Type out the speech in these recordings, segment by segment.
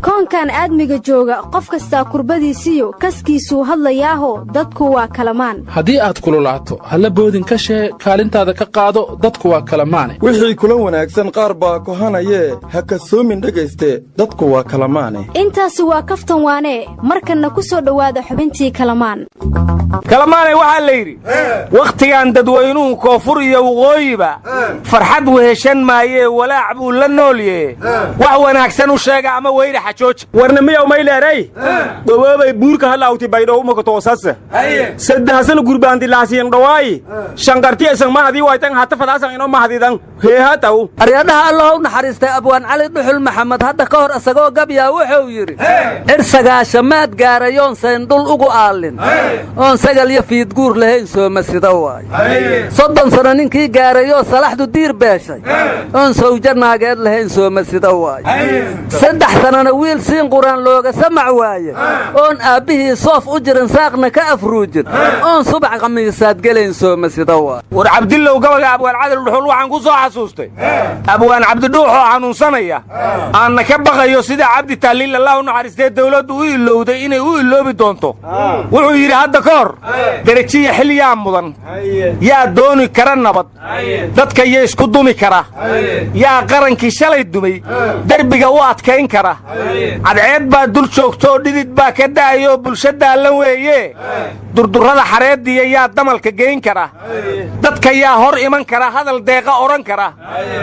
koonkan aadmiga jooga qof kasta kurbadiisiyo kaskiisuu hadlayaaho dadku waa kalamaan haddii aad kululaato halla boodin ka shee kaalintaada ka qaado dadku waa kalamaane wixii kula wanaagsan qaar baa kohanayee ha kasoomin dhegayste dadku waa kalamaane intaasi waa kaftan waanee markanna ku soo dhowaada xubintii kalamaan kalamaanay waxaa la yidhi wakhtigan dadweynuhu koonfur iyo waqooyiba farxad weheshan maayee walaac buu la noolye wax wanaagsan u sheega ama weyra xajooja warnamiyow mayleeray goboobay buurka halaawti baydhow makatoosase saddexsana gurbaandilaasiyan dhawaayi shanqartiyasan mahadii waytan hata fadaasan inoo mahadidan heehataw aryadhaha allahow naxariistay abwaan cali dhuxul maxamed hadda ka hor isagoo gabyaa wuxuu yidhi cirsagaashamaad gaarayoon sayndhul ugu aallin oon sagal iyo fiidguur lahayn soomasido waay 30 sano ninkii gaarayoo salaxdu diir beeshay oon sawja naageed lahayn soomasido waay 3 sanana wiil siin quraan looga samac waaye oon aabbihii soof u jirin saaqna ka afruujin oon subax khamiisaad gelayn soomasido waay war cabdillow gabaga abwaan cadal dhuxul waxaan ku soo xasuustay abwaan cabdidhuuxoo xanuunsanaya aanna ka baqayo sida cabdi taaliil allah u naxariistee dawladdu u ilowday inay u iloobi doonto wuxuu yidhi hadda ka hor derajiya xil yaa mudan yaa dooni kara nabad dadka yaa isku dumi kara yaa qarankii shalay dumay derbiga u adkayn kara cadceed baa dul joogtoo dhidid baa ka da'ayoo bulsha daallan weeye durdurrada xareeddiya yaa damalka geyn kara dadka yaa hor iman kara hadal deeqa odhan kara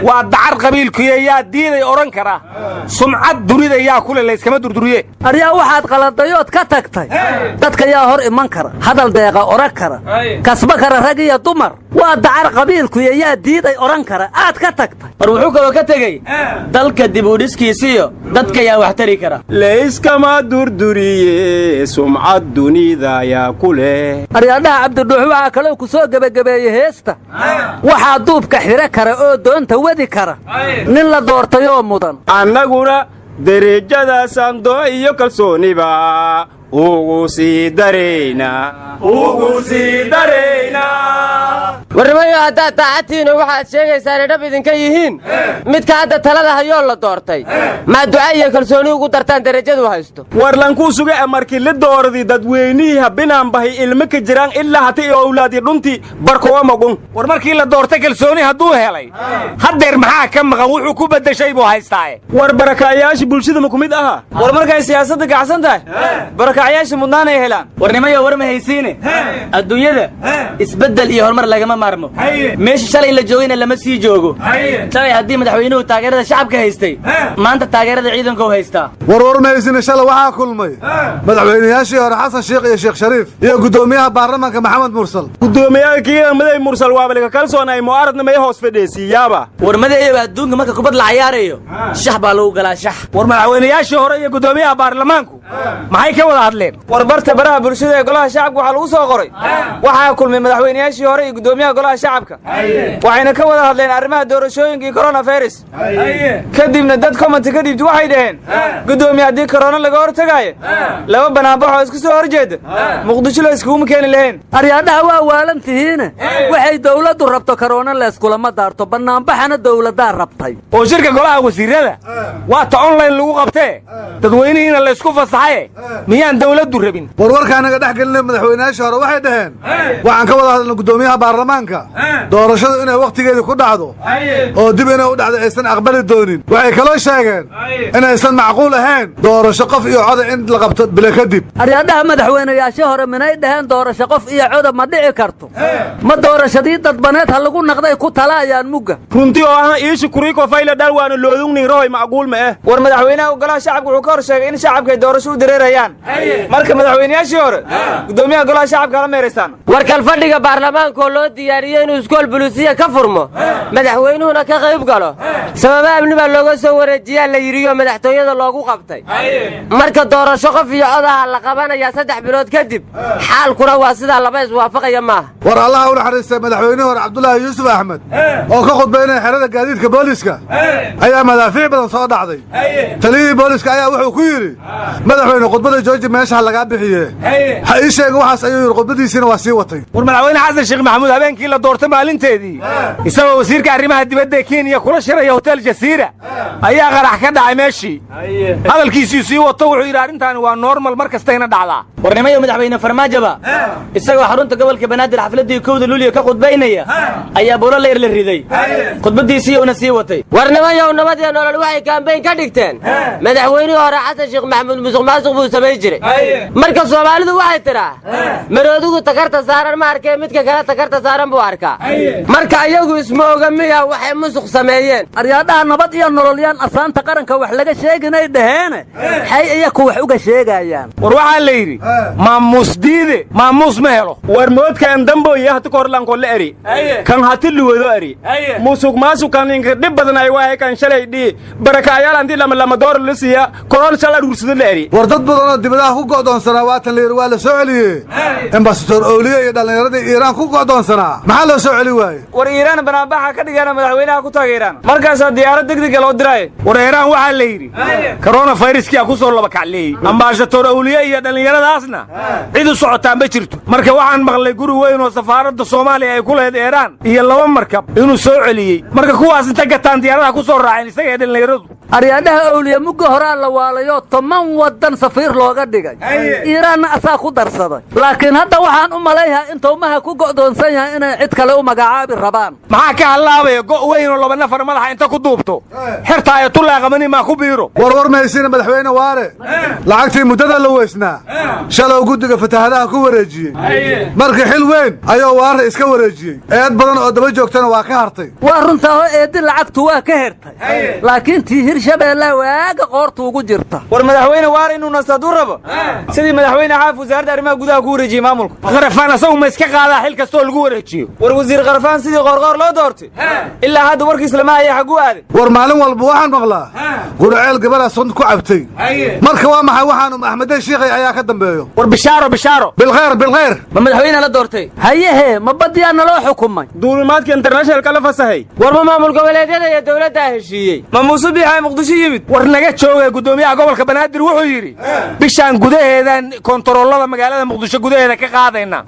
waa dacar qabiilkuye yaa diiday odhan kara sumcad dunida yaa kule layskama durduriye aryaa waxaad qaladayood ka tagtay dadka yaa hor iman kara hadal deeqa odhan kara kasba kara rag iyo dumar waa dacar qabiilkuye yaa diiday odhan kara aad ka tagtay war wuxuu kaloo ka tegey dalka dib u dhiskiisiyo dadka yaa wax tari kara layskama durduriye sumcad dunida yaa ku leh aryadhaha cabdidhuux waxaa kaloo ku soo gebagabeeyey heesta waxaa duubka xidho kara oo doonta wadi kara nin la doortayoo mudan annaguna derejadaasaan doo iyo kalsooniba ugu sii daraynaa warnimayo haddaad daacadtiina waxaad sheegaysaanay dhab idinka yihiin midka hadda talada hayoo la doortay maa duca iyo kalsooni ugu dartaan derajadu haysto warlankuu suga amarkii la dooradii dadweynihii habinaan bahay ilmo ka jiraan ilaa hata iyo awlaadii dhuntii barkowa magun war markii la doortay kalsooni hadduu helay haddeer maxaa ka maqan wuxuu ku beddeshay buu haystaaye war barakaayaashii bulshada ma ku mid aha war markay siyaasadda gacsan tahay barakacyaasha mudnaanay helaan warnimayo war ma haysiine adduunyada isbeddel iyo horumar lagama maarmo meesha shalay la joogayna lama sii joogo shalay haddii madaxweynuhu taageerada shacabka haystay maanta taageerada ciidankou haystaa war ma haysine shalay waxaa kulmay madaxweynayaashii hore xasan sheekh iyo sheekh shariif iyo guddoomiyaha baarlamaanka maxamed mursal guddoomiyaha kiidan maday mursal waaba laga kalsoonay mu'aaradna may hoos fadhiisiiyaaba war madaxeeyo adduunka marka kubad la ciyaarayo shax baa lagu galaa shax war madaxweynayaashii hore iyo guddoomiyaha baarlamaanku maxay ka wada hadleen war barta baraha bulshada ee golaha shacabka waxaa lagu soo qoray waxaa kulmay madaxweynayaashii hore iyo guddoomiyaha golaha shacabka waxayna ka wada hadleen arrimaha doorashooyinkii coronavirus kadibna dad commenti ka dhibti waxay dhaheen guddoomiye haddii korona laga hor tagaayo laba banaanbaxoo isku soo horjeeda muqdisho la iskuguma keeni lahayn aryadhaha waa waalan tihiine waxay dawladdu rabto karoona leyskulama daarto bannaanbaxana dawladdaa rabtay oo shirka golaha wasiirada waa ta online lagu qabtee dadweynihiina laysku fasaxaye miyaan dawladdu rabin warwarkaanaga dhex gelinay madaxweynayaashii hore waxay dhaheen waxaan ka wada hadalna guddoomiyaha baarlamaanka doorashadu inay wakhtigeedii ku dhacdo oo dib inay u dhacdo aysan aqbali doonin waxay kaloo sheegeen inaysan macquul ahayn doorasho qof iyo coda in la qabto bila kadib aryadhaha madaxweynayaashii hore minay dhaheen doorasho qof iyo coda ma dhici karto ma doorashadii dadbaneed ha lagu naqday ku talaayaan mugga runtii oo ah iishi kuriiko fayla dhalwaana loodugnin rohoy macquul ma war madaxweynaha golaha shacabka wuxuu ka hor sheegay in shacabka ay doorasho u dareerayaan marka madaxweynayaashii hore guddoomiyaha golaha shacabka la meeraystaan war kalfadhiga baarlamaankaoo loo diyaariyey inuu iskool bulisiya ka furmo madaxweynuhuna ka qayb galo sababa amni baa looga soo wareejiyaa la yidhiyo madaxtooyada loogu qabtay marka doorasho qof iyo codaha la qabanayaa 3 bilood kadib xaalkuna waa sidaa laba iswaafaqaya maaha war allaha u naxariistay madaxweynihii hore cabdullaahi yuusuf axmed oo ka khudbaynaya xerada gaadiidka booliska ayaa madaafiic badan soo dhacday taliyihii booliska ayaa wuxuu ku yidhi madaxweyne khudbada jooji meesha laga bixiye ha ii sheeg waxaas ayuu yiri khudbadiisina waa sii watay war madaxweyne xasan sheekh maxamuud habeenkii la doortay maalinteedii isagoo wasiirka arrimaha dibadda Kenya kula shiraya hotel Jasiira ayaa qarax ka dhacay meeshii hadalkiisii sii wato wuxuu yiri arrintan waa normal markastayna dhacdaa warnimayo madaxweyne farmaajaba isagoo xarunta gobolka banaadir xafladii kowda luliyo ka khudbaynaya ayaa buulo leer la riday khudbadiisii una sii watay warnimayo nabad iyo nolol waxay kaambeyn ka dhigteen madaxweynihii hore xasan sheekh maxamuud musuq maasuq buu sameey jiray marka Soomaalidu waxay tiraa maroodugu takarta saaran ma arkay midka kale takarta saaran buu arkaa marka ayagu isma ogamiya waxay musuq sameeyeen aryaadaha nabad iyo nololyaan asaanta qaranka wax laga sheeginay dhaheen hay iyaku wax uga sheegayaan war waxa la yiri maamus diide maamus ma helo war moodkan dambo yahay korlan kol eri kan hati luwado eri musuq maasuq kan inka dib badan ay waay kan shalay dhii barakaayal andi lama door la siiya koron shalay rursado la eri war dad badan oo dibadaha ku go'doonsanaa waatan leer waa la soo celiyay ambassador Awliyo iyo dhalinyarada Iiraan ku go'doonsanaa maxaa loo soo celi waayay war Iiraan banaabaxa ka dhigana madaxweynaha ku taageeraan markaas diyaarad degdeg loo diray war Iiraan waxa la yiri corona viruskii ku soo laba kaclay ambassador Awliyo iyo dhalinyaradaasna cid u socotaa ma jirto marka waxaan maqlay guri weyn oo safaaradda Soomaaliya ay ku leedahay Iiraan iyo laba markab inuu soo celiyay marka kuwaas inta gataan diyaaradaha ku soo raaceen isaga dhalinyaradu aryaadaha Awliyo mugo horaa la waalayo toman wadan safiir looga dhigay Iiraan asaa ku darsaday laakiin hadda waxaan u maleeyahay in toomaha ku go'doonsan yahay inay cid kale u magacaabi rabaan maxaa ka halaabay go' weyn oo laba nafar madaxa inta ku duubto xirta ay tulaaqamani ma ku biiro war meesina madaxweyne waare lacagtii muddada la weysnaa shalow guddiga fatahaadaha ku wareejiyay markii xil weyn ayuu waare iska wareejiyay eed badan oo daba joogtana waa ka hartay waa runta oo eedi lacagtu waa ka hertay laakiin tii Hirshabeelle waaga qoortu ugu jirta war madaxweyne waare inuu nasaduu rabo sidii madaxweyne xaaf wasaaradda arrimaha gudaha ku wareejiyay maamulka qarafaan asagu ma iska qaadaa xil kasto lagu wareejiyo war wasiir qarafaan sidii qorqor loo doortay ilaa hadda warkiis lama haya xagu aaday war maalin walba waxaan maqlaa gurceel gabadha sun ku cabtay marka waa maxay waxaanu Axmed Sheekhay ayaa ka dambeeyo war bishaaro bilkhayr ma madaxweyne la doortay hayehe ma badiyana loo xukumay duulimaadka international kala fasahay war ma maamul goboleedyada iyo dawladda heshiiyey ma musubi ay muqdisho yimid war naga joogay gudoomiyaha gobolka banaadir wuxuu yiri bishaan gudaheedan kontaroolada magaalada muqdisho gudaheeda ka qaadayna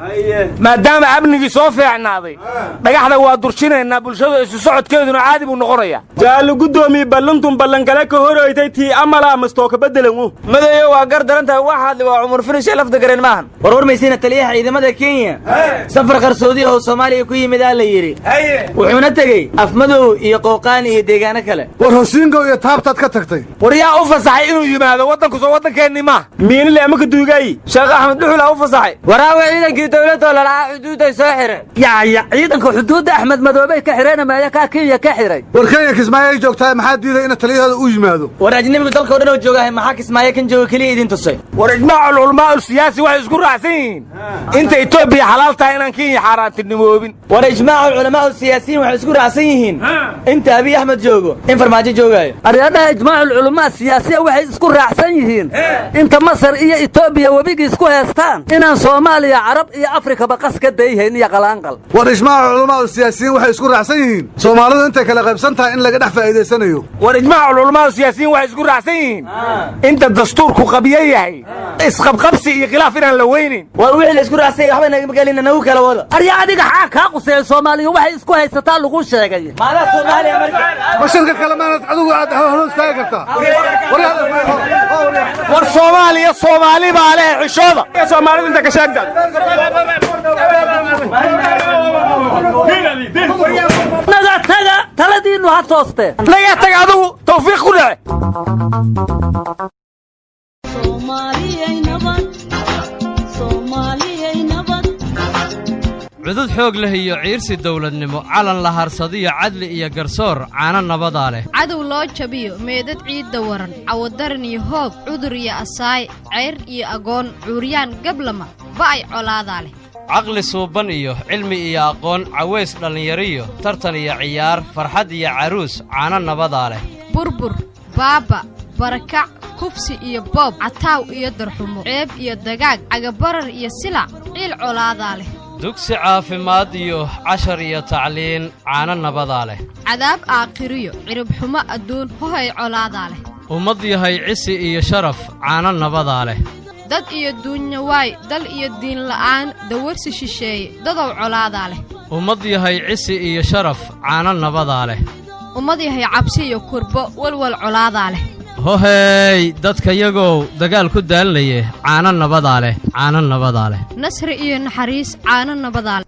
maadaama amnigii soo fiicnaaday dhagaxda waa durjinayna bulshada isu socodkeeduna caadi buu noqonaya jaalu gudoomiye ballantum ballan kale ka horeytay tii amala mastoo ka bedelan madayo waa gar darantahay waxa hadli waa Umar Finish lafta gareen maahan war meesina taliyaha ciidamada Kenya safar qarsoodi oo Soomaaliya ku yimid la yiri wuxuuna tagay afmadow iyo qooqaan iyo deegaano kale war hosiingo iyo taabtaad ka tagtay war yaa u fasaxay inuu yimaado wadanku soo wadankeeni ma miin le amaka duugay Sheekh Axmed Duxul u fasaxay waraawe ciidankii dawladda la raaca xuduuday soo xiray ya ciidanka xuduudda Axmed Madoobay ka xireen ma ya ka Kenya ka xiray war Kenya kismaayo joogtaa maxaa diiday in taliyada u yimaado war ajnabiga dalka oo dhan oo joogahay maxaa kismaayo kan jooga kaliya idin tusay war ijmaac ulama siyaasi wax isku raacsan inta Itoobiya xalaal tahay inaan Kenya xaaraantinimoobin war ijmaac ulama siyaasiyiin wax isku raacsan yihiin inta Abiy Ahmed joogo in farmaajo joogayo aryaadaha ijmaac ulama siyaasiyiin waxay isku raacsan yihiin inta Masar iyo Itoobiya wabiga isku heestaan inaan Soomaaliya Arab iyo Afrika baqas ka dayeen iyo qalaanqal war ijmaac ulama siyaasiyiin waxay isku raacsan yihiin Soomaalidu inta kala qaybsan tahay in laga dhex faa'iideysanayo war ijmaac ulama siyaasiyiin waxay isku raacsan yihiin inta dastuurku qabiyo yahay isqabqabsi iyo khilaaf inaan la weynin war wixii la isku raacsan waxba naga galina nagu kala wada arya adiga ka qusay Soomaaliya waxay isku haysataa lagu sheegay maala Soomaaliya markii bashirka Kalamaan adigu aad hoos taagi kartaa war Soomaaliya Soomaali baa leh xishooda Soomaalidu inta ka sheegtay naga taga taladiinu ha toostee naga taga adigu tawfiiq ku dhac cudud xoog leh iyo ciirsi dawladnimo calan la harsadiyo cadli iyo garsoor caana nabadaa leh cadow loo jabiyo meedad ciidda waran cawadaran iyo hoob cudur iyo asaay ceyr iyo agoon cuuryaan gablama ba'ay colaadaa leh caqli suuban iyo cilmi iyo aqoon caways dhallinyariyo tartan iyo ciyaar farxad iyo caruus caana nabadaa leh burbur baaba barakac kufsi iyo boob cataaw iyo darxumo ceeb iyo dagaag cagabarar iyo silac ciil colaadaa leh dugsi caafimaad iyo cashar iyo tacliin caana nabadaa leh cadaab aakhiriyo ciribxumo adduun hohay colaadaa leh ummad yahay cisi iyo sharaf caano nabadaa leh dad iyo duunya waay dal iyo diin la'aan dawarsi shisheeye dadow colaadaa leh ummad yahay cisi iyo sharaf caano nabadaa leh ummad yahay cabsi iyo kurbo walwal colaadaa leh hohey dadkayagow dagaal ku daalnaye caano nabadaa leh caano nabadaa leh nasri iyo naxariis caano nabadaa leh